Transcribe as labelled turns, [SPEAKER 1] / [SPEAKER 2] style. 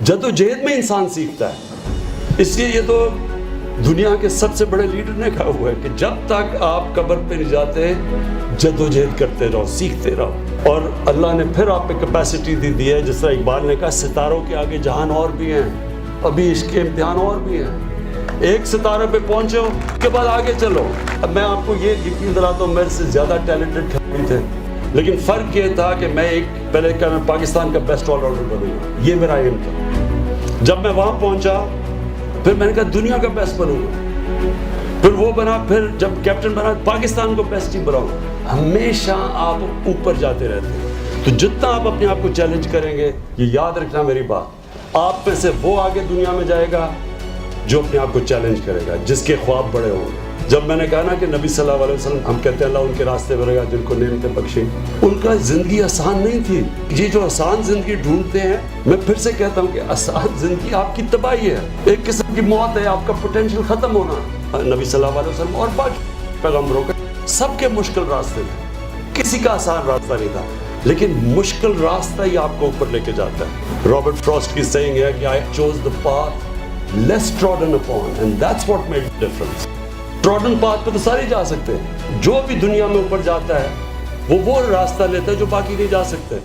[SPEAKER 1] जद्दोजहद में इंसान सीखता है। इसलिए ये तो दुनिया के सबसे बड़े लीडर ने कहा हुआ है कि जब तक आप कब्र पे नहीं जाते जद्दोजहद करते रहो, सीखते रहो। और अल्लाह ने फिर आप पे कैपेसिटी दी है, जिस तरह इकबाल ने कहा सितारों के आगे जहान और भी हैं, अभी इसके इम्तिहान और भी हैं। एक सितारे पे पहुंचे हो के बाद आगे चलो। अब मैं आपको ये यकीन दिलाता हूँ, मेरे से ज़्यादा टैलेंटेड खिलाड़ी थे, लेकिन फ़र्क ये था कि मैं एक पहले का मैं पाकिस्तान का बेस्ट ऑलराउंडर बनूंगा, ये मेरा एम था। जब मैं वहाँ पहुँचा फिर मैंने कहा दुनिया का बेस्ट बनूंगा, फिर वो बना, फिर जब कैप्टन बना पाकिस्तान को बेस्ट टीम बनाऊंगा। हमेशा आप ऊपर जाते रहते हैं, तो जितना आप अपने आप को चैलेंज करेंगे, ये याद रखना मेरी बात, आप में से वो आगे दुनिया में जाएगा जो अपने आप को चैलेंज करेगा, जिसके ख्वाब बड़े होंगे। जब मैंने कहा ना कि नबी सल्लल्लाहु अलैहि वसल्लम, हम कहते हैं अल्लाह उनके रास्ते पर रहेगा जिनको नेमतें बख्शे, उनका ज़िंदगी आसान नहीं थी। ये जो आसान ज़िंदगी ढूंढते हैं, मैं फिर से कहता हूँ कि आसान ज़िंदगी आपकी तबाही है, एक किस्म की मौत है, आपका पोटेंशियल ख़त्म होना। नबी सल्लल्लाहु अलैहि वसल्लम और बाकी पैगम्बरों के सबके मुश्किल रास्ते थे, किसी का आसान रास्ता नहीं था, लेकिन मुश्किल रास्ता ही आपको ऊपर लेके जाता है। रॉबर्ट फ्रॉस्ट की सेइंग है कि I chose the path less trodden upon and that's what made the difference. Trodden path पे तो सारे जा सकते हैं, जो भी दुनिया में ऊपर जाता है वो रास्ता लेता है जो बाकी नहीं जा सकते।